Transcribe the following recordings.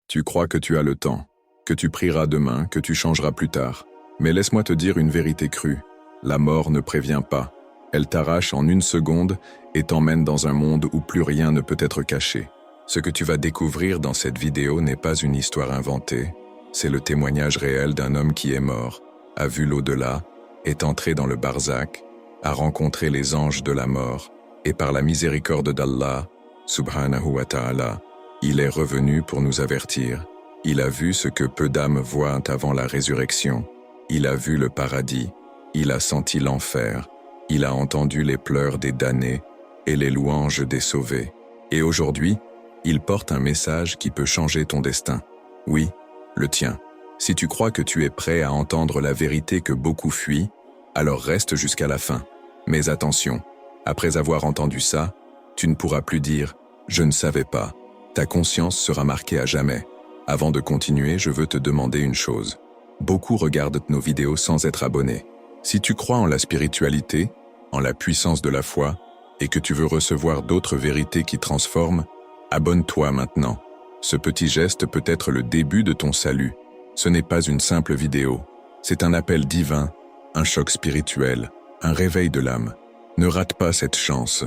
Tu crois que tu as le temps, que tu prieras demain, que tu changeras plus tard. Mais laisse-moi te dire une vérité crue. La mort ne prévient pas. Elle t'arrache en une seconde et t'emmène dans un monde où plus rien ne peut être caché. Ce que tu vas découvrir dans cette vidéo n'est pas une histoire inventée. C'est le témoignage réel d'un homme qui est mort, a vu l'au-delà, est entré dans le barzakh, a rencontré les anges de la mort, et par la miséricorde d'Allah, subhanahu wa ta'ala, il est revenu pour nous avertir. Il a vu ce que peu d'âmes voient avant la résurrection. Il a vu le paradis, il a senti l'enfer, il a entendu les pleurs des damnés et les louanges des sauvés. Et aujourd'hui, il porte un message qui peut changer ton destin. Oui, le tien. Si tu crois que tu es prêt à entendre la vérité que beaucoup fuient, alors reste jusqu'à la fin. Mais attention, après avoir entendu ça, tu ne pourras plus dire « je ne savais pas ». Ta conscience sera marquée à jamais. Avant de continuer, je veux te demander une chose. Beaucoup regardent nos vidéos sans être abonnés. Si tu crois en la spiritualité, en la puissance de la foi, et que tu veux recevoir d'autres vérités qui transforment, abonne-toi maintenant. Ce petit geste peut être le début de ton salut. Ce n'est pas une simple vidéo. C'est un appel divin, un choc spirituel, un réveil de l'âme. Ne rate pas cette chance,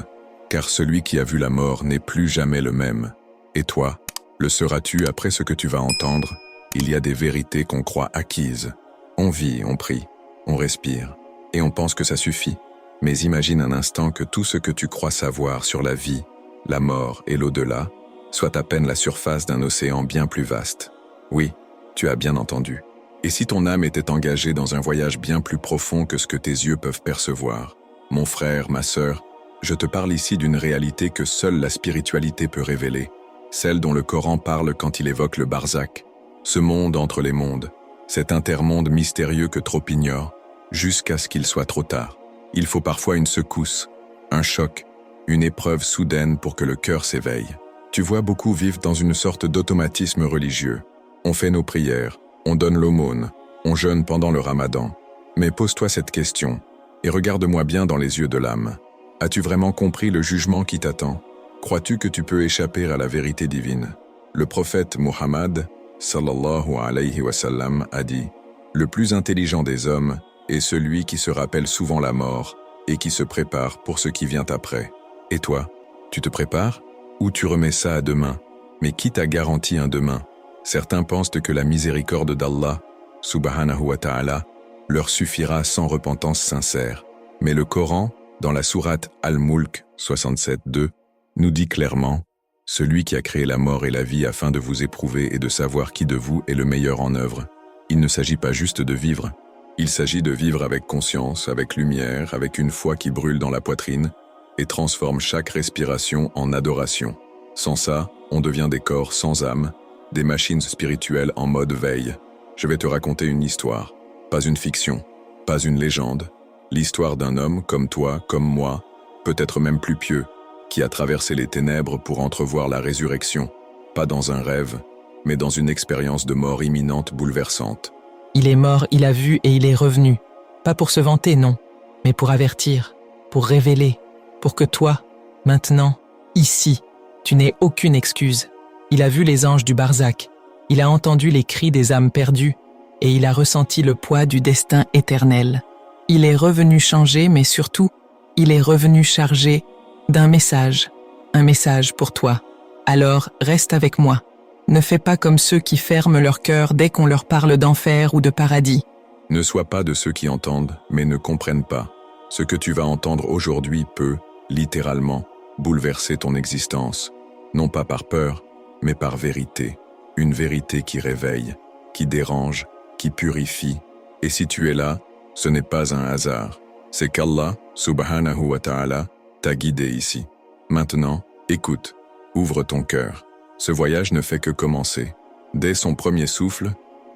car celui qui a vu la mort n'est plus jamais le même. Et toi, le seras-tu après ce que tu vas entendre? Il y a des vérités qu'on croit acquises. On vit, on prie, on respire, et on pense que ça suffit. Mais imagine un instant que tout ce que tu crois savoir sur la vie, la mort et l'au-delà soit à peine la surface d'un océan bien plus vaste. Oui, tu as bien entendu. Et si ton âme était engagée dans un voyage bien plus profond que ce que tes yeux peuvent percevoir? Mon frère, ma sœur, je te parle ici d'une réalité que seule la spiritualité peut révéler, celle dont le Coran parle quand il évoque le barzakh, ce monde entre les mondes, cet intermonde mystérieux que trop ignorent, jusqu'à ce qu'il soit trop tard. Il faut parfois une secousse, un choc, une épreuve soudaine pour que le cœur s'éveille. Tu vois, beaucoup vivent dans une sorte d'automatisme religieux. On fait nos prières, on donne l'aumône, on jeûne pendant le ramadan. Mais pose-toi cette question, et regarde-moi bien dans les yeux de l'âme. As-tu vraiment compris le jugement qui t'attend? Crois-tu que tu peux échapper à la vérité divine? Le prophète Muhammad, sallallahu alayhi wa sallam, a dit « Le plus intelligent des hommes est celui qui se rappelle souvent la mort et qui se prépare pour ce qui vient après. » Et toi, tu te prépares? Ou tu remets ça à demain? Mais qui t'a garanti un demain? Certains pensent que la miséricorde d'Allah, subhanahu wa ta'ala, leur suffira sans repentance sincère. Mais le Coran, dans la sourate Al-Mulk 67:2, nous dit clairement « Celui qui a créé la mort et la vie afin de vous éprouver et de savoir qui de vous est le meilleur en œuvre. » Il ne s'agit pas juste de vivre. Il s'agit de vivre avec conscience, avec lumière, avec une foi qui brûle dans la poitrine et transforme chaque respiration en adoration. Sans ça, on devient des corps sans âme, des machines spirituelles en mode veille. Je vais te raconter une histoire, pas une fiction, pas une légende. L'histoire d'un homme comme toi, comme moi, peut-être même plus pieux, qui a traversé les ténèbres pour entrevoir la résurrection, pas dans un rêve, mais dans une expérience de mort imminente bouleversante. Il est mort, il a vu et il est revenu. Pas pour se vanter, non, mais pour avertir, pour révéler, pour que toi, maintenant, ici, tu n'aies aucune excuse. Il a vu les anges du barzakh, il a entendu les cris des âmes perdues et il a ressenti le poids du destin éternel. Il est revenu changer, mais surtout, il est revenu chargé d'un message, un message pour toi. Alors, reste avec moi. Ne fais pas comme ceux qui ferment leur cœur dès qu'on leur parle d'enfer ou de paradis. Ne sois pas de ceux qui entendent, mais ne comprennent pas. Ce que tu vas entendre aujourd'hui peut, littéralement, bouleverser ton existence, non pas par peur, mais par vérité. Une vérité qui réveille, qui dérange, qui purifie. Et si tu es là, ce n'est pas un hasard. C'est qu'Allah, subhanahu wa ta'ala, t'a guidé ici. Maintenant, écoute, ouvre ton cœur. Ce voyage ne fait que commencer. Dès son premier souffle,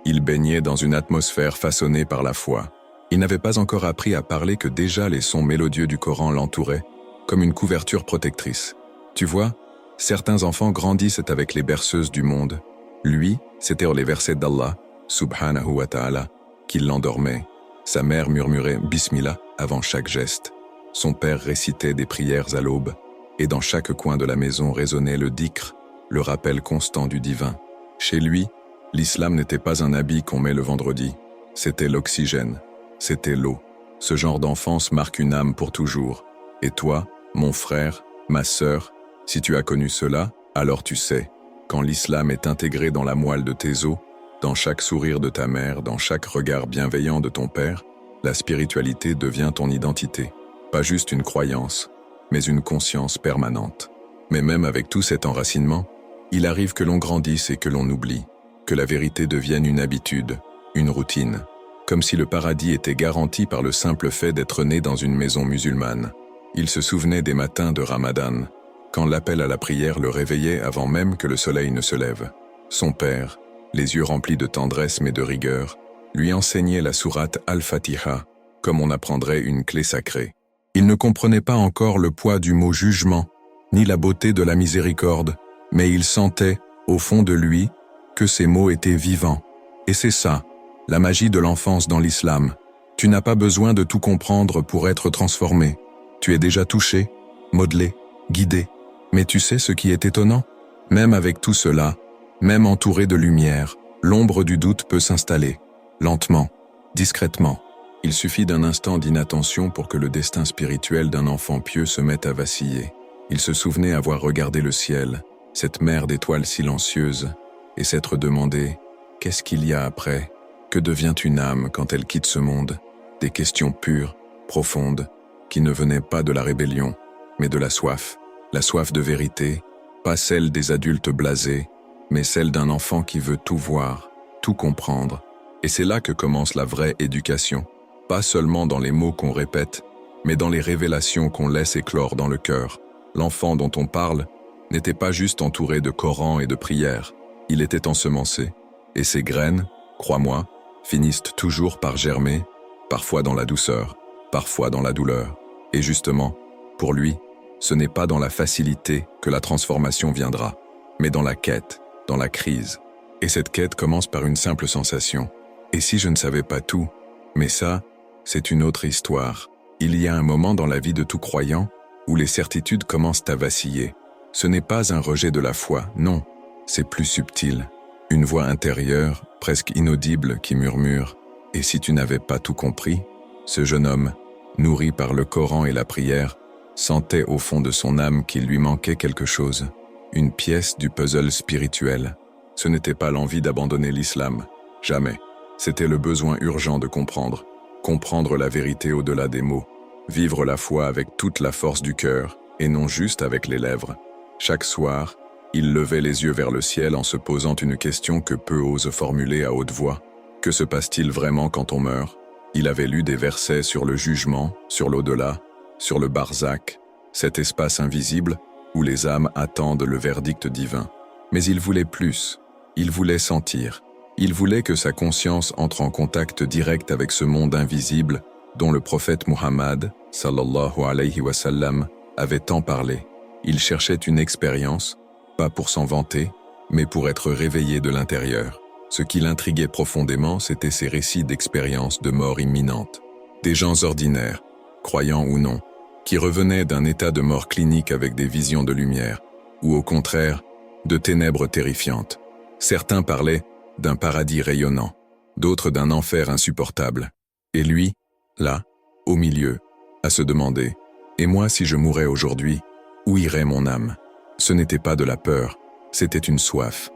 il baignait dans une atmosphère façonnée par la foi. Il n'avait pas encore appris à parler que déjà les sons mélodieux du Coran l'entouraient, comme une couverture protectrice. Tu vois, certains enfants grandissent avec les berceuses du monde. Lui, c'était les versets d'Allah, subhanahu wa ta'ala, qui l'endormaient. Sa mère murmurait « Bismillah » avant chaque geste. Son père récitait des prières à l'aube, et dans chaque coin de la maison résonnait le dhikr, le rappel constant du divin. Chez lui, l'islam n'était pas un habit qu'on met le vendredi, c'était l'oxygène, c'était l'eau. Ce genre d'enfance marque une âme pour toujours. Et toi, mon frère, ma sœur, si tu as connu cela, alors tu sais, quand l'islam est intégré dans la moelle de tes os, dans chaque sourire de ta mère, dans chaque regard bienveillant de ton père, la spiritualité devient ton identité. Pas juste une croyance, mais une conscience permanente. Mais même avec tout cet enracinement, il arrive que l'on grandisse et que l'on oublie, que la vérité devienne une habitude, une routine, comme si le paradis était garanti par le simple fait d'être né dans une maison musulmane. Il se souvenait des matins de Ramadan, quand l'appel à la prière le réveillait avant même que le soleil ne se lève. Son père, les yeux remplis de tendresse mais de rigueur, lui enseignait la sourate Al-Fatiha, comme on apprendrait une clé sacrée. Il ne comprenait pas encore le poids du mot jugement, ni la beauté de la miséricorde, mais il sentait, au fond de lui, que ces mots étaient vivants. Et c'est ça, la magie de l'enfance dans l'islam. Tu n'as pas besoin de tout comprendre pour être transformé. Tu es déjà touché, modelé, guidé. Mais tu sais ce qui est étonnant? Même avec tout cela, même entouré de lumière, l'ombre du doute peut s'installer, lentement, discrètement. Il suffit d'un instant d'inattention pour que le destin spirituel d'un enfant pieux se mette à vaciller. Il se souvenait avoir regardé le ciel, cette mer d'étoiles silencieuses, et s'être demandé « Qu'est-ce qu'il y a après ? Que devient une âme quand elle quitte ce monde ?» Des questions pures, profondes, qui ne venaient pas de la rébellion, mais de la soif de vérité, pas celle des adultes blasés, mais celle d'un enfant qui veut tout voir, tout comprendre. Et c'est là que commence la vraie éducation, pas seulement dans les mots qu'on répète, mais dans les révélations qu'on laisse éclore dans le cœur. L'enfant dont on parle n'était pas juste entouré de Coran et de prières, il était ensemencé, et ces graines, crois-moi, finissent toujours par germer, parfois dans la douceur, parfois dans la douleur. Et justement, pour lui, ce n'est pas dans la facilité que la transformation viendra, mais dans la quête, dans la crise. Et cette quête commence par une simple sensation. Et si je ne savais pas tout? Mais ça, c'est une autre histoire. Il y a un moment dans la vie de tout croyant où les certitudes commencent à vaciller. Ce n'est pas un rejet de la foi, non, c'est plus subtil. Une voix intérieure, presque inaudible, qui murmure « Et si tu n'avais pas tout compris ?» Ce jeune homme, nourri par le Coran et la prière, sentait au fond de son âme qu'il lui manquait quelque chose, une pièce du puzzle spirituel. Ce n'était pas l'envie d'abandonner l'islam, jamais. C'était le besoin urgent de comprendre la vérité au-delà des mots, vivre la foi avec toute la force du cœur et non juste avec les lèvres. Chaque soir, il levait les yeux vers le ciel en se posant une question que peu osent formuler à haute voix. Que se passe-t-il vraiment quand on meurt? Il avait lu des versets sur le jugement, sur l'au-delà, sur le barzakh, cet espace invisible où les âmes attendent le verdict divin. Mais il voulait plus, il voulait sentir. Il voulait que sa conscience entre en contact direct avec ce monde invisible dont le prophète Muhammad, sallallahu alayhi wa sallam, avait tant parlé. Il cherchait une expérience, pas pour s'en vanter, mais pour être réveillé de l'intérieur. Ce qui l'intriguait profondément, c'était ces récits d'expériences de mort imminente. Des gens ordinaires, croyants ou non, qui revenaient d'un état de mort clinique avec des visions de lumière, ou au contraire, de ténèbres terrifiantes. Certains parlaient d'un paradis rayonnant, d'autres d'un enfer insupportable. Et lui, là, au milieu, à se demander « Et moi, si je mourais aujourd'hui, où irait mon âme ?» Ce n'était pas de la peur, c'était une soif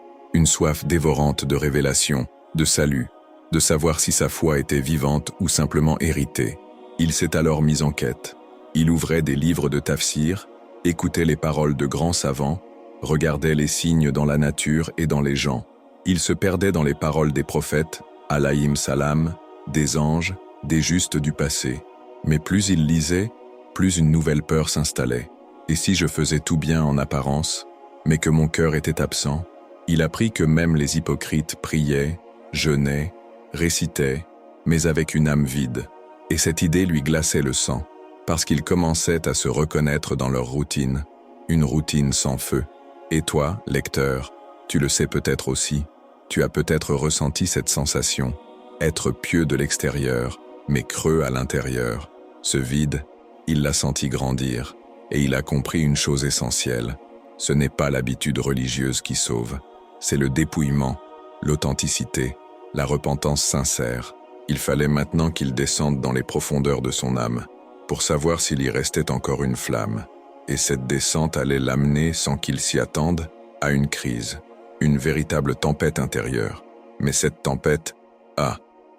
dévorante de révélation, de salut, de savoir si sa foi était vivante ou simplement héritée. Il s'est alors mis en quête. Il ouvrait des livres de tafsir, écoutait les paroles de grands savants, regardait les signes dans la nature et dans les gens. Il se perdait dans les paroles des prophètes, alayhim salam, des anges, des justes du passé. Mais plus il lisait, plus une nouvelle peur s'installait. Et si je faisais tout bien en apparence, mais que mon cœur était absent? Il apprit que même les hypocrites priaient, jeûnaient, récitaient, mais avec une âme vide. Et cette idée lui glaçait le sang, parce qu'ils commençaient à se reconnaître dans leur routine, une routine sans feu. Et toi, lecteur, tu le sais peut-être aussi, tu as peut-être ressenti cette sensation, être pieux de l'extérieur, mais creux à l'intérieur. Ce vide, il l'a senti grandir, et il a compris une chose essentielle, ce n'est pas l'habitude religieuse qui sauve, c'est le dépouillement, l'authenticité, la repentance sincère. Il fallait maintenant qu'il descende dans les profondeurs de son âme, pour savoir s'il y restait encore une flamme. Et cette descente allait l'amener, sans qu'il s'y attende, à une crise, une véritable tempête intérieure. Mais cette tempête,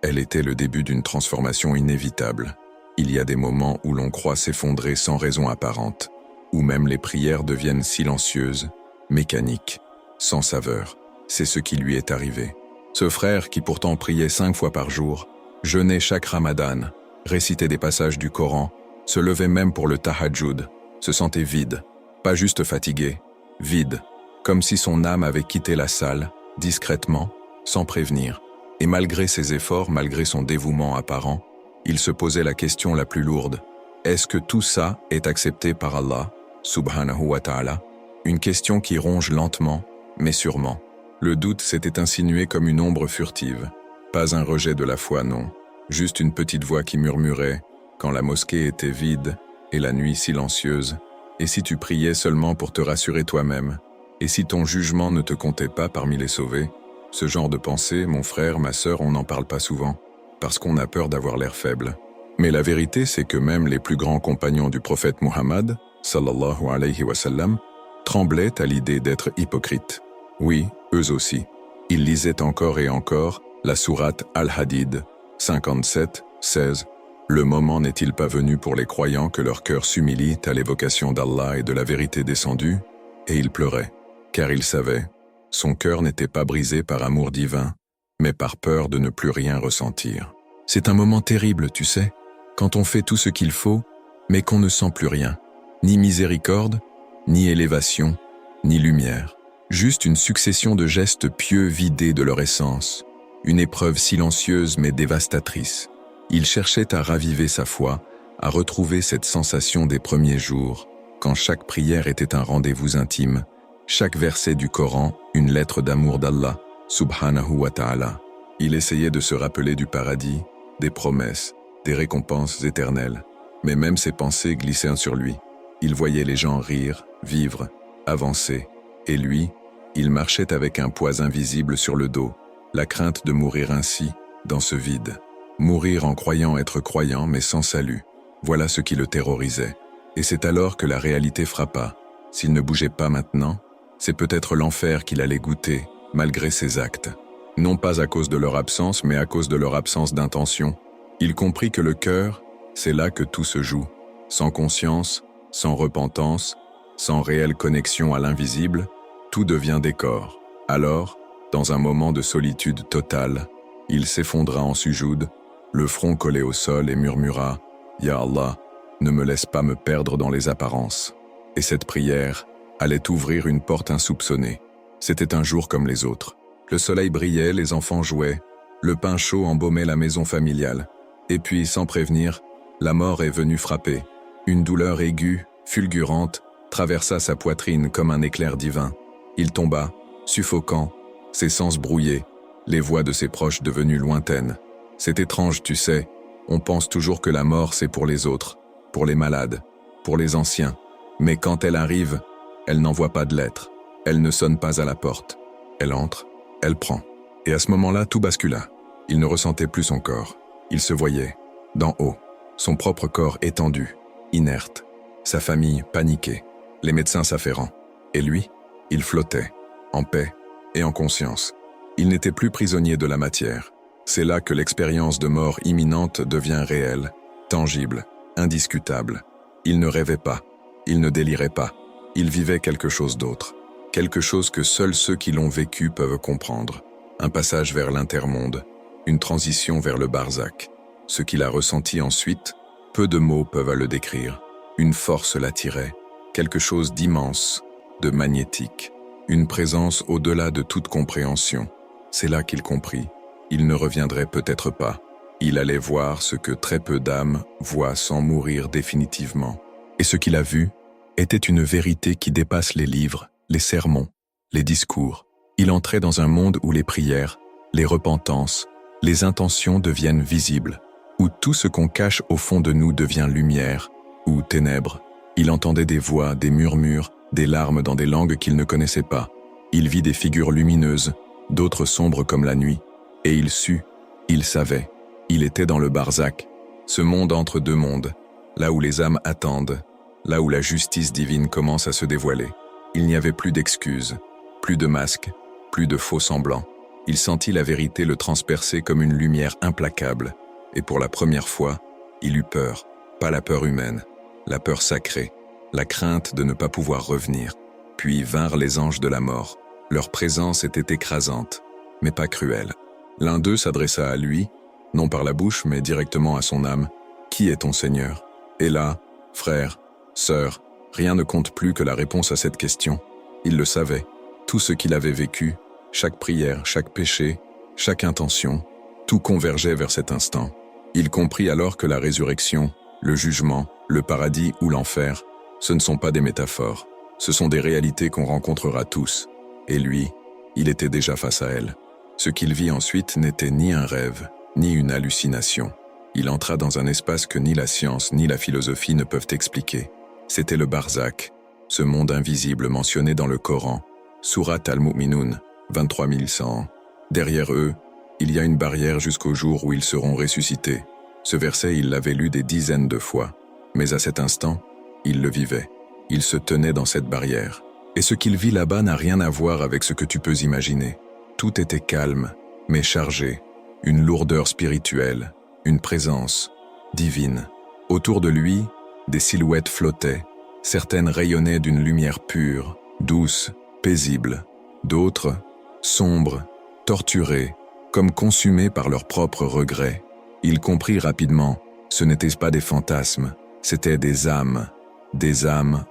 elle était le début d'une transformation inévitable. Il y a des moments où l'on croit s'effondrer sans raison apparente, où même les prières deviennent silencieuses, mécaniques, sans saveur. C'est ce qui lui est arrivé. Ce frère, qui pourtant priait 5 fois par jour, jeûnait chaque Ramadan, récitait des passages du Coran, se levait même pour le tahajjud, se sentait vide, pas juste fatigué, vide, comme si son âme avait quitté la salle, discrètement, sans prévenir. Et malgré ses efforts, malgré son dévouement apparent, il se posait la question la plus lourde. Est-ce que tout ça est accepté par Allah, subhanahu wa ta'ala? Une question qui ronge lentement, mais sûrement. Le doute s'était insinué comme une ombre furtive. Pas un rejet de la foi, non. Juste une petite voix qui murmurait, quand la mosquée était vide et la nuit silencieuse, et si tu priais seulement pour te rassurer toi-même, et si ton jugement ne te comptait pas parmi les sauvés? Ce genre de pensée, mon frère, ma sœur, on n'en parle pas souvent, parce qu'on a peur d'avoir l'air faible. Mais la vérité, c'est que même les plus grands compagnons du prophète Muhammad, sallallahu alayhi wa sallam, tremblaient à l'idée d'être hypocrites. Oui, eux aussi. Ils lisaient encore et encore la sourate Al-Hadid, 57, 16. Le moment n'est-il pas venu pour les croyants que leur cœur s'humilie à l'évocation d'Allah et de la vérité descendue? Et ils pleuraient, car ils savaient, son cœur n'était pas brisé par amour divin, mais par peur de ne plus rien ressentir. C'est un moment terrible, tu sais, quand on fait tout ce qu'il faut, mais qu'on ne sent plus rien. Ni miséricorde, ni élévation, ni lumière. Juste une succession de gestes pieux vidés de leur essence. Une épreuve silencieuse mais dévastatrice. Il cherchait à raviver sa foi, à retrouver cette sensation des premiers jours, quand chaque prière était un rendez-vous intime, chaque verset du Coran, une lettre d'amour d'Allah, subhanahu wa ta'ala. Il essayait de se rappeler du paradis, des promesses, des récompenses éternelles. Mais même ses pensées glissaient sur lui. Il voyait les gens rire, vivre, avancer. Et lui, il marchait avec un poids invisible sur le dos, la crainte de mourir ainsi, dans ce vide. Mourir en croyant être croyant mais sans salut. Voilà ce qui le terrorisait. Et c'est alors que la réalité frappa. S'il ne bougeait pas maintenant, c'est peut-être l'enfer qu'il allait goûter, malgré ses actes. Non pas à cause de leur absence, mais à cause de leur absence d'intention. Il comprit que le cœur, c'est là que tout se joue. Sans conscience, sans repentance, sans réelle connexion à l'invisible, tout devient décor. Alors, dans un moment de solitude totale, il s'effondra en sujoud, le front collé au sol et murmura « Ya Allah, ne me laisse pas me perdre dans les apparences ». Et cette prière allait ouvrir une porte insoupçonnée. C'était un jour comme les autres. Le soleil brillait, les enfants jouaient, le pain chaud embaumait la maison familiale. Et puis, sans prévenir, la mort est venue frapper. Une douleur aiguë, fulgurante, traversa sa poitrine comme un éclair divin. Il tomba, suffocant, ses sens brouillés, les voix de ses proches devenues lointaines. C'est étrange, tu sais, on pense toujours que la mort c'est pour les autres, pour les malades, pour les anciens. Mais quand elle arrive, elle n'envoie pas de lettre, elle ne sonne pas à la porte. Elle entre, elle prend. Et à ce moment-là, tout bascula. Il ne ressentait plus son corps. Il se voyait, d'en haut, son propre corps étendu, inerte, sa famille paniquée, les médecins s'affairant. Et lui, il flottait, en paix et en conscience. Il n'était plus prisonnier de la matière. C'est là que l'expérience de mort imminente devient réelle, tangible, indiscutable. Il ne rêvait pas, il ne délirait pas. Il vivait quelque chose d'autre, quelque chose que seuls ceux qui l'ont vécu peuvent comprendre. Un passage vers l'intermonde, une transition vers le barzakh. Ce qu'il a ressenti ensuite, peu de mots peuvent le décrire. Une force l'attirait, quelque chose d'immense, de magnétique, une présence au-delà de toute compréhension. C'est là qu'il comprit. Il ne reviendrait peut-être pas. Il allait voir ce que très peu d'âmes voient sans mourir définitivement. Et ce qu'il a vu était une vérité qui dépasse les livres, les sermons, les discours. Il entrait dans un monde où les prières, les repentances, les intentions deviennent visibles, où tout ce qu'on cache au fond de nous devient lumière ou ténèbres. Il entendait des voix, des murmures, des larmes dans des langues qu'il ne connaissait pas. Il vit des figures lumineuses, d'autres sombres comme la nuit, et il sut, il savait, il était dans le barzakh, ce monde entre deux mondes, là où les âmes attendent, là où la justice divine commence à se dévoiler. Il n'y avait plus d'excuses, plus de masques, plus de faux semblants. Il sentit la vérité le transpercer comme une lumière implacable, et pour la première fois, il eut peur, pas la peur humaine, la peur sacrée, la crainte de ne pas pouvoir revenir. Puis vinrent les anges de la mort. Leur présence était écrasante, mais pas cruelle. L'un d'eux s'adressa à lui, non par la bouche, mais directement à son âme. « Qui est ton Seigneur ?» Et là, frère, sœur, rien ne compte plus que la réponse à cette question. Il le savait. Tout ce qu'il avait vécu, chaque prière, chaque péché, chaque intention, tout convergeait vers cet instant. Il comprit alors que la résurrection, le jugement, le paradis ou l'enfer, ce ne sont pas des métaphores. Ce sont des réalités qu'on rencontrera tous. Et lui, il était déjà face à elles. Ce qu'il vit ensuite n'était ni un rêve, ni une hallucination. Il entra dans un espace que ni la science ni la philosophie ne peuvent expliquer. C'était le barzakh, ce monde invisible mentionné dans le Coran, Surat al-Mu'minun, 23100. Derrière eux, il y a une barrière jusqu'au jour où ils seront ressuscités. Ce verset, il l'avait lu des dizaines de fois. Mais à cet instant, il le vivait. Il se tenait dans cette barrière. Et ce qu'il vit là-bas n'a rien à voir avec ce que tu peux imaginer. Tout était calme, mais chargé. Une lourdeur spirituelle, une présence divine. Autour de lui, des silhouettes flottaient. Certaines rayonnaient d'une lumière pure, douce, paisible. D'autres, sombres, torturées, comme consumées par leurs propres regrets. Il comprit rapidement, ce n'étaient pas des fantasmes, c'étaient des âmes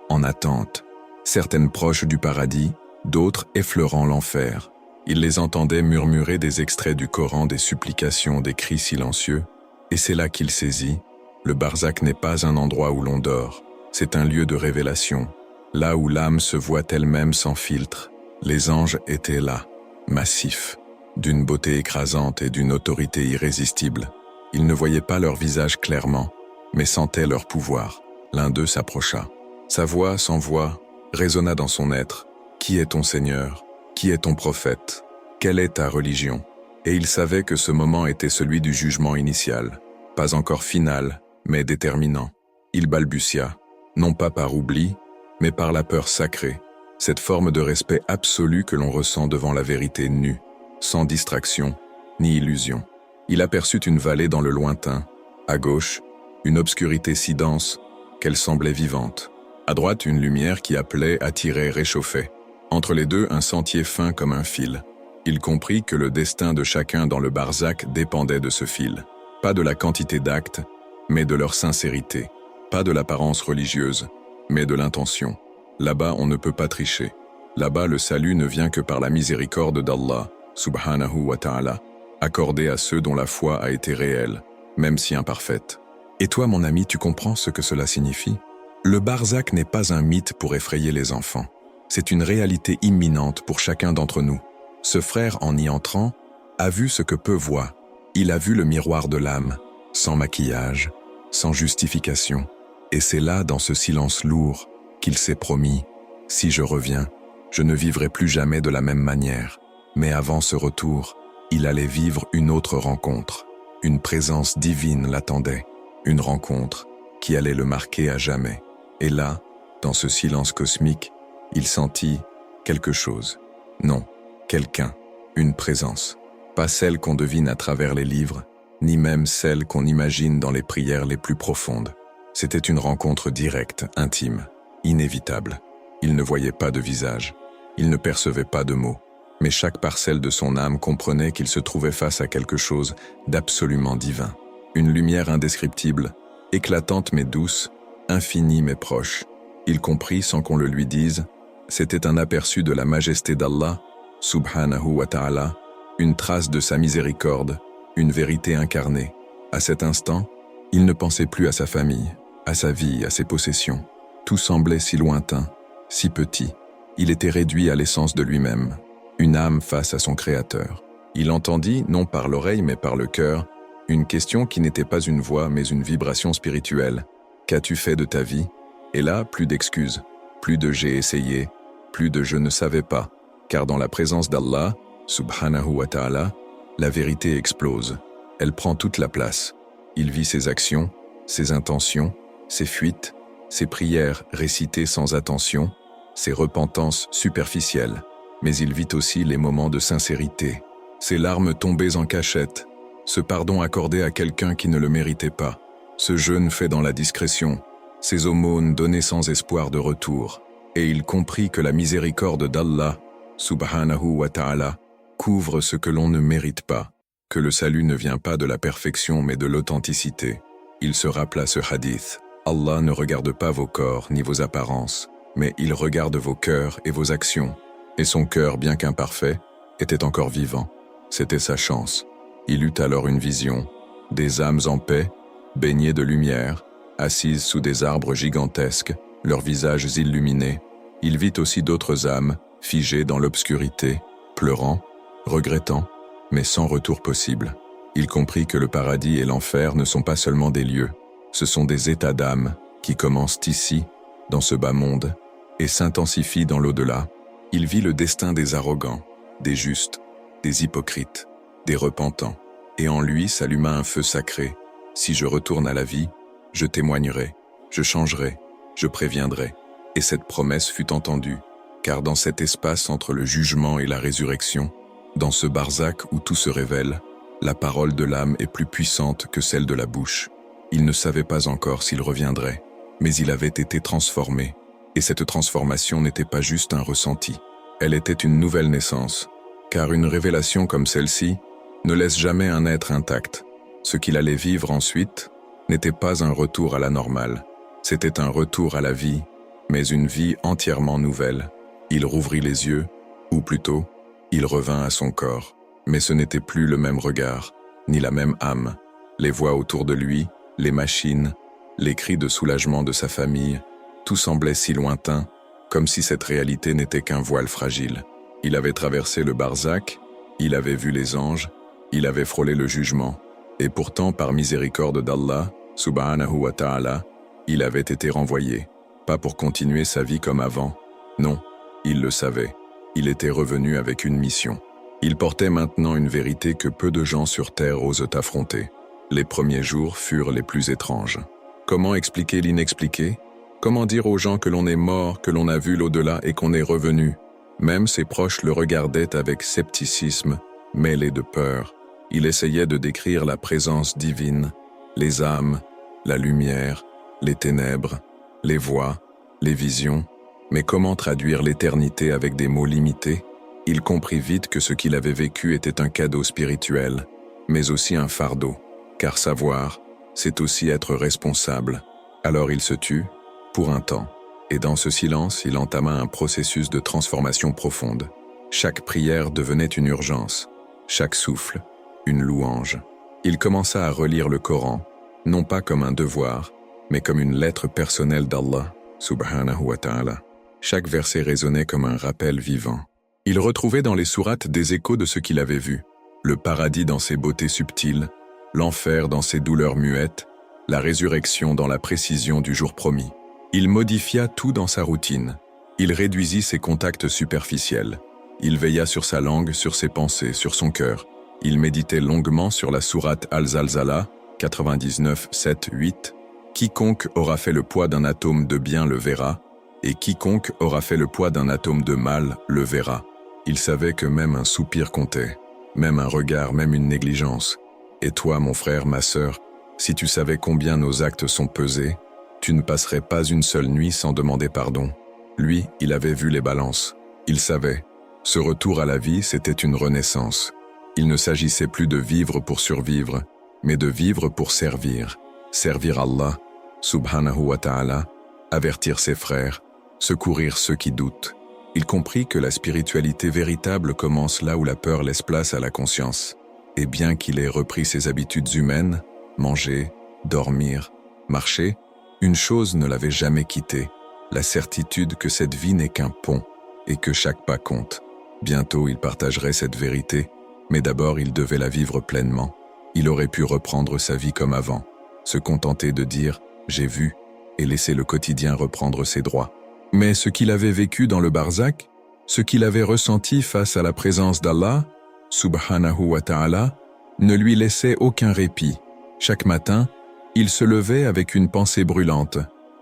en attente. Certaines proches du paradis, d'autres effleurant l'enfer. Il les entendait murmurer des extraits du Coran, des supplications, des cris silencieux, et c'est là qu'il saisit, le barzakh n'est pas un endroit où l'on dort, c'est un lieu de révélation, là où l'âme se voit elle-même sans filtre. Les anges étaient là, massifs, d'une beauté écrasante et d'une autorité irrésistible. Il ne voyait pas leur visage clairement, mais sentait leur pouvoir. L'un d'eux s'approcha. Sa voix, sans voix, résonna dans son être. « Qui est ton Seigneur ? Qui est ton prophète ? Quelle est ta religion ?» Et il savait que ce moment était celui du jugement initial, pas encore final, mais déterminant. Il balbutia, non pas par oubli, mais par la peur sacrée, cette forme de respect absolu que l'on ressent devant la vérité nue, sans distraction ni illusion. Il aperçut une vallée dans le lointain. À gauche, une obscurité si dense qu'elle semblait vivante. À droite, une lumière qui appelait, attirait, réchauffait. Entre les deux, un sentier fin comme un fil. Il comprit que le destin de chacun dans le barzakh dépendait de ce fil. Pas de la quantité d'actes, mais de leur sincérité. Pas de l'apparence religieuse, mais de l'intention. Là-bas, on ne peut pas tricher. Là-bas, le salut ne vient que par la miséricorde d'Allah, subhanahu wa ta'ala, accordée à ceux dont la foi a été réelle, même si imparfaite. Et toi, mon ami, tu comprends ce que cela signifie ? Le barzakh n'est pas un mythe pour effrayer les enfants. C'est une réalité imminente pour chacun d'entre nous. Ce frère, en y entrant, a vu ce que peu voient. Il a vu le miroir de l'âme, sans maquillage, sans justification. Et c'est là, dans ce silence lourd, qu'il s'est promis « Si je reviens, je ne vivrai plus jamais de la même manière. » Mais avant ce retour, il allait vivre une autre rencontre. Une présence divine l'attendait. Une rencontre qui allait le marquer à jamais. Et là, dans ce silence cosmique, il sentit quelque chose. Non, quelqu'un, une présence. Pas celle qu'on devine à travers les livres, ni même celle qu'on imagine dans les prières les plus profondes. C'était une rencontre directe, intime, inévitable. Il ne voyait pas de visage, il ne percevait pas de mots, mais chaque parcelle de son âme comprenait qu'il se trouvait face à quelque chose d'absolument divin. Une lumière indescriptible, éclatante mais douce, infinie mais proche. Il comprit sans qu'on le lui dise, c'était un aperçu de la majesté d'Allah, subhanahu wa ta'ala, une trace de sa miséricorde, une vérité incarnée. À cet instant, il ne pensait plus à sa famille, à sa vie, à ses possessions. Tout semblait si lointain, si petit. Il était réduit à l'essence de lui-même, une âme face à son Créateur. Il entendit, non par l'oreille mais par le cœur, une question qui n'était pas une voix mais une vibration spirituelle. Qu'as-tu fait de ta vie ? Et là, plus d'excuses, plus de j'ai essayé, plus de je ne savais pas. car dans la présence d'Allah, subhanahu wa ta'ala, la vérité explose. Elle prend toute la place. Il vit ses actions, ses intentions, ses fuites, ses prières récitées sans attention, ses repentances superficielles. Mais il vit aussi les moments de sincérité, ses larmes tombées en cachette, ce pardon accordé à quelqu'un qui ne le méritait pas, ce jeûne fait dans la discrétion, ces aumônes données sans espoir de retour. Et il comprit que la miséricorde d'Allah, subhanahu wa ta'ala, couvre ce que l'on ne mérite pas, que le salut ne vient pas de la perfection mais de l'authenticité. Il se rappela ce hadith. Allah ne regarde pas vos corps ni vos apparences, mais il regarde vos cœurs et vos actions. Et son cœur, bien qu'imparfait, était encore vivant. C'était sa chance. Il eut alors une vision, des âmes en paix, baignées de lumière, assises sous des arbres gigantesques, leurs visages illuminés. Il vit aussi d'autres âmes, figées dans l'obscurité, pleurant, regrettant, mais sans retour possible. Il comprit que le paradis et l'enfer ne sont pas seulement des lieux, ce sont des états d'âme qui commencent ici, dans ce bas monde, et s'intensifient dans l'au-delà. Il vit le destin des arrogants, des justes, des hypocrites, des repentants, et en lui s'alluma un feu sacré. Si je retourne à la vie, je témoignerai, je changerai, je préviendrai. Et cette promesse fut entendue, car dans cet espace entre le jugement et la résurrection, dans ce barzakh où tout se révèle, la parole de l'âme est plus puissante que celle de la bouche. Il ne savait pas encore s'il reviendrait, mais il avait été transformé, et cette transformation n'était pas juste un ressenti, elle était une nouvelle naissance, car une révélation comme celle-ci ne laisse jamais un être intact. Ce qu'il allait vivre ensuite n'était pas un retour à la normale, c'était un retour à la vie, mais une vie entièrement nouvelle. Il rouvrit les yeux, ou plutôt, il revint à son corps, mais ce n'était plus le même regard, ni la même âme. Les voix autour de lui, les machines, les cris de soulagement de sa famille, tout semblait si lointain, comme si cette réalité n'était qu'un voile fragile. Il avait traversé le barzakh, il avait vu les anges, il avait frôlé le jugement, et pourtant par miséricorde d'Allah, subhanahu wa ta'ala, il avait été renvoyé, pas pour continuer sa vie comme avant, non, il le savait, il était revenu avec une mission. Il portait maintenant une vérité que peu de gens sur terre osent affronter. Les premiers jours furent les plus étranges. Comment expliquer l'inexpliqué? Comment dire aux gens que l'on est mort, que l'on a vu l'au-delà et qu'on est revenu? Même ses proches le regardaient avec scepticisme, mêlé de peur. Il essayait de décrire la présence divine, les âmes, la lumière, les ténèbres, les voix, les visions. Mais comment traduire l'éternité avec des mots limités? Il comprit vite que ce qu'il avait vécu était un cadeau spirituel, mais aussi un fardeau, car savoir, c'est aussi être responsable. Alors il se tut, pour un temps, et dans ce silence, il entama un processus de transformation profonde. Chaque prière devenait une urgence, chaque souffle, une louange. Il commença à relire le Coran, non pas comme un devoir, mais comme une lettre personnelle d'Allah, subhanahu wa ta'ala. Chaque verset résonnait comme un rappel vivant. Il retrouvait dans les sourates des échos de ce qu'il avait vu, le paradis dans ses beautés subtiles, l'enfer dans ses douleurs muettes, la résurrection dans la précision du jour promis. Il modifia tout dans sa routine. Il réduisit ses contacts superficiels. Il veilla sur sa langue, sur ses pensées, sur son cœur. Il méditait longuement sur la sourate Al-Zalzala, 99, 7, 8. Quiconque aura fait le poids d'un atome de bien le verra, et quiconque aura fait le poids d'un atome de mal le verra. Il savait que même un soupir comptait, même un regard, même une négligence. Et toi, mon frère, ma sœur, si tu savais combien nos actes sont pesés, tu ne passerais pas une seule nuit sans demander pardon. Lui, il avait vu les balances. Il savait. Ce retour à la vie, c'était une renaissance. Il ne s'agissait plus de vivre pour survivre, mais de vivre pour servir. Servir Allah, subhanahu wa ta'ala, avertir ses frères, secourir ceux qui doutent. Il comprit que la spiritualité véritable commence là où la peur laisse place à la conscience. Et bien qu'il ait repris ses habitudes humaines, manger, dormir, marcher, une chose ne l'avait jamais quitté, la certitude que cette vie n'est qu'un pont et que chaque pas compte. Bientôt il partagerait cette vérité, mais d'abord il devait la vivre pleinement. Il aurait pu reprendre sa vie comme avant, se contenter de dire « j'ai vu » et laisser le quotidien reprendre ses droits. Mais ce qu'il avait vécu dans le barzakh, Ce qu'il avait ressenti face à la présence d'Allah, subhanahu wa ta'ala, ne lui laissait aucun répit. Chaque matin, il se levait avec une pensée brûlante.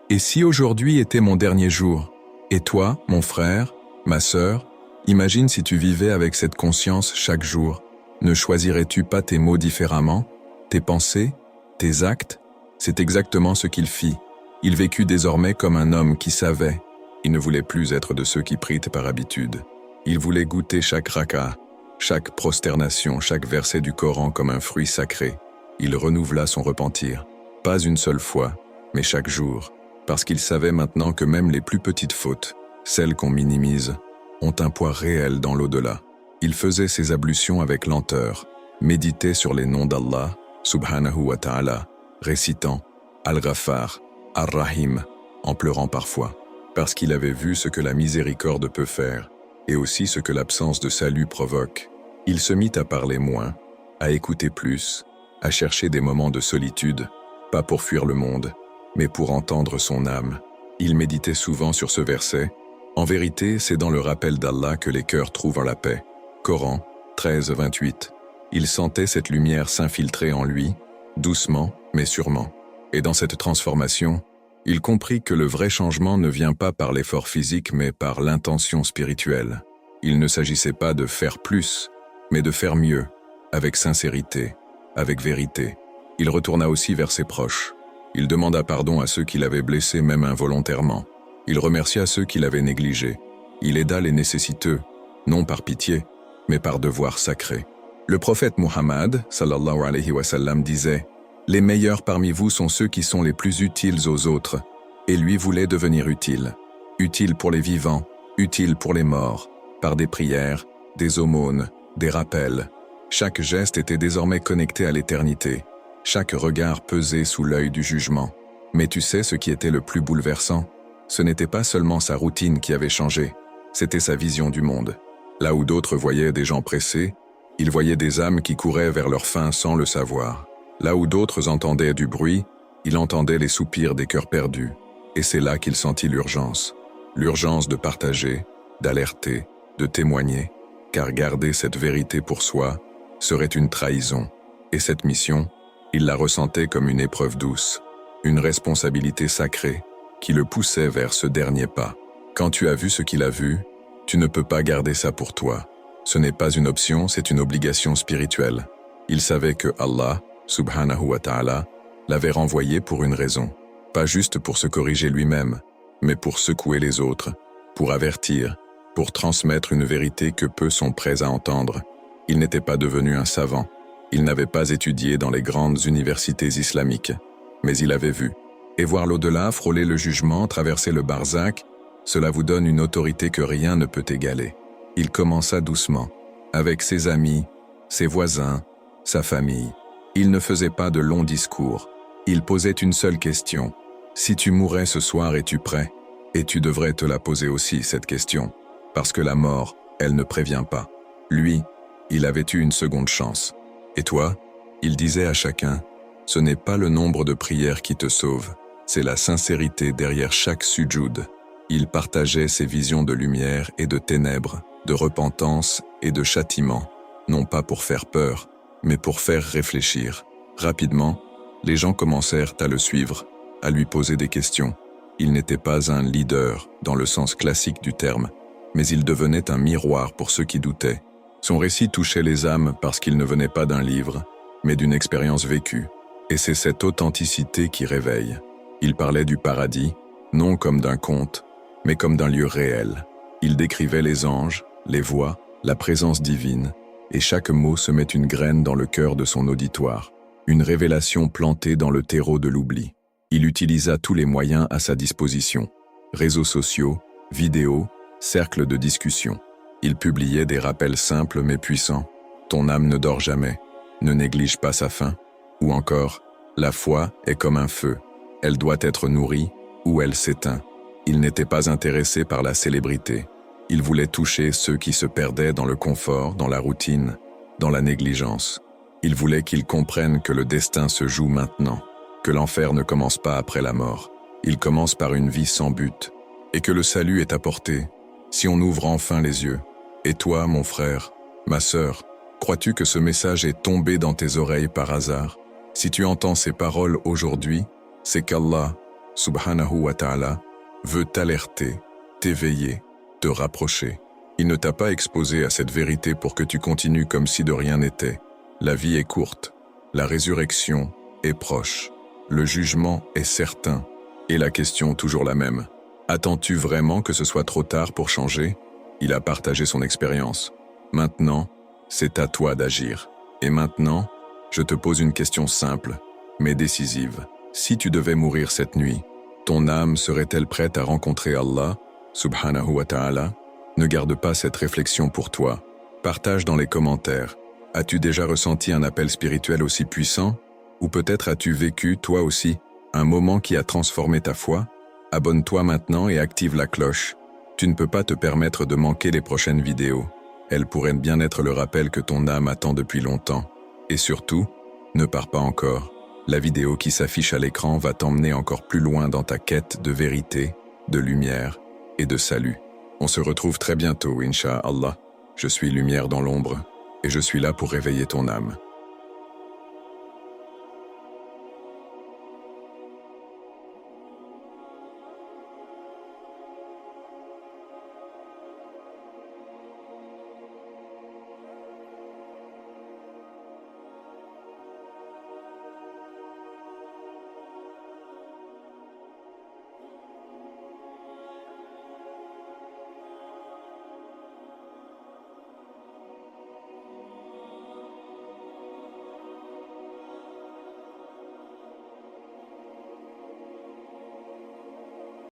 Et si aujourd'hui était mon dernier jour? Et toi, mon frère, ma sœur, imagine si tu vivais avec cette conscience chaque jour. Ne choisirais-tu pas tes mots différemment, tes pensées, tes actes? C'est exactement ce qu'il fit. Il vécut désormais comme un homme qui savait. Il ne voulait plus être de ceux qui prient par habitude. Il voulait goûter chaque raka, chaque prosternation, chaque verset du Coran comme un fruit sacré. Il renouvela son repentir, pas une seule fois, mais chaque jour, parce qu'il savait maintenant que même les plus petites fautes, celles qu'on minimise, ont un poids réel dans l'au-delà. Il faisait ses ablutions avec lenteur, méditait sur les noms d'Allah, subhanahu wa ta'ala, récitant Al-Ghaffar, Ar-Rahim, en pleurant parfois, parce qu'il avait vu ce que la miséricorde peut faire, et aussi ce que l'absence de salut provoque. Il se mit à parler moins, à écouter plus, à chercher des moments de solitude, pas pour fuir le monde, mais pour entendre son âme. Il méditait souvent sur ce verset. En vérité, c'est dans le rappel d'Allah que les cœurs trouvent la paix. Coran 13, 28. Il sentait cette lumière s'infiltrer en lui, doucement mais sûrement. Et dans cette transformation, il comprit que le vrai changement ne vient pas par l'effort physique mais par l'intention spirituelle. Il ne s'agissait pas de faire plus, mais de faire mieux, avec sincérité, avec vérité. Il retourna aussi vers ses proches. Il demanda pardon à ceux qui l'avaient blessé même involontairement. Il remercia ceux qui l'avaient négligé. Il aida les nécessiteux, non par pitié, mais par devoir sacré. Le prophète Muhammad, sallallahu alayhi wa sallam, disait « Les meilleurs parmi vous sont ceux qui sont les plus utiles aux autres. » Et lui voulait devenir utile. Utile pour les vivants, utile pour les morts, par des prières, des aumônes, des rappels. Chaque geste était désormais connecté à l'éternité. Chaque regard pesait sous l'œil du jugement. Mais tu sais ce qui était le plus bouleversant? Ce n'était pas seulement sa routine qui avait changé, c'était sa vision du monde. Là où d'autres voyaient des gens pressés, il voyait des âmes qui couraient vers leur fin sans le savoir. Là où d'autres entendaient du bruit, il entendait les soupirs des cœurs perdus. Et c'est là qu'il sentit l'urgence. L'urgence de partager, d'alerter, de témoigner, car garder cette vérité pour soi serait une trahison. Et cette mission, il la ressentait comme une épreuve douce, une responsabilité sacrée qui le poussait vers ce dernier pas. Quand tu as vu ce qu'il a vu, tu ne peux pas garder ça pour toi. Ce n'est pas une option, c'est une obligation spirituelle. Il savait que Allah, subhanahu wa ta'ala, l'avait renvoyé pour une raison. Pas juste pour se corriger lui-même, mais pour secouer les autres, pour avertir, pour transmettre une vérité que peu sont prêts à entendre. Il n'était pas devenu un savant. Il n'avait pas étudié dans les grandes universités islamiques. Mais il avait vu. Et voir l'au-delà, frôler le jugement, traverser le barzakh, cela vous donne une autorité que rien ne peut égaler. Il commença doucement, avec ses amis, ses voisins, sa famille. Il ne faisait pas de longs discours. Il posait une seule question. Si tu mourais ce soir, es-tu prêt? Et tu devrais te la poser aussi, cette question. Parce que la mort, elle ne prévient pas. Lui, il avait eu une seconde chance. Et toi, il disait à chacun, ce n'est pas le nombre de prières qui te sauve, c'est la sincérité derrière chaque sujoud. Il partageait ses visions de lumière et de ténèbres, de repentance et de châtiment, non pas pour faire peur, mais pour faire réfléchir. Rapidement, les gens commencèrent à le suivre, à lui poser des questions. Il n'était pas un leader dans le sens classique du terme, mais il devenait un miroir pour ceux qui doutaient. Son récit touchait les âmes parce qu'il ne venait pas d'un livre, mais d'une expérience vécue. Et c'est cette authenticité qui réveille. Il parlait du paradis, non comme d'un conte, mais comme d'un lieu réel. Il décrivait les anges, les voix, la présence divine, et chaque mot semait une graine dans le cœur de son auditoire, une révélation plantée dans le terreau de l'oubli. Il utilisa tous les moyens à sa disposition, réseaux sociaux, vidéos, cercles de discussion. Il publiait des rappels simples mais puissants. Ton âme ne dort jamais, ne néglige pas sa faim. Ou encore, la foi est comme un feu, elle doit être nourrie ou elle s'éteint. Il n'était pas intéressé par la célébrité. Il voulait toucher ceux qui se perdaient dans le confort, dans la routine, dans la négligence. Il voulait qu'ils comprennent que le destin se joue maintenant, que l'enfer ne commence pas après la mort. Il commence par une vie sans but, et que le salut est à portée, Si on ouvre enfin les yeux, et toi, mon frère, ma sœur, crois-tu que ce message est tombé dans tes oreilles par hasard? Si tu entends ces paroles aujourd'hui, c'est qu'Allah, subhanahu wa ta'ala, veut t'alerter, t'éveiller, te rapprocher. Il ne t'a pas exposé à cette vérité pour que tu continues comme si de rien n'était. La vie est courte, la résurrection est proche, le jugement est certain, et la question toujours la même. Attends-tu vraiment que ce soit trop tard pour changer? Il a partagé son expérience. Maintenant, c'est à toi d'agir. Et maintenant, je te pose une question simple, mais décisive. Si tu devais mourir cette nuit, ton âme serait-elle prête à rencontrer Allah, subhanahu wa ta'ala? Ne garde pas cette réflexion pour toi. Partage dans les commentaires. As-tu déjà ressenti un appel spirituel aussi puissant? Ou peut-être as-tu vécu, toi aussi, un moment qui a transformé ta foi? Abonne-toi maintenant et active la cloche. Tu ne peux pas te permettre de manquer les prochaines vidéos. Elles pourraient bien être le rappel que ton âme attend depuis longtemps. Et surtout, ne pars pas encore. La vidéo qui s'affiche à l'écran va t'emmener encore plus loin dans ta quête de vérité, de lumière et de salut. On se retrouve très bientôt, Inch'Allah. Je suis lumière dans l'ombre et je suis là pour réveiller ton âme.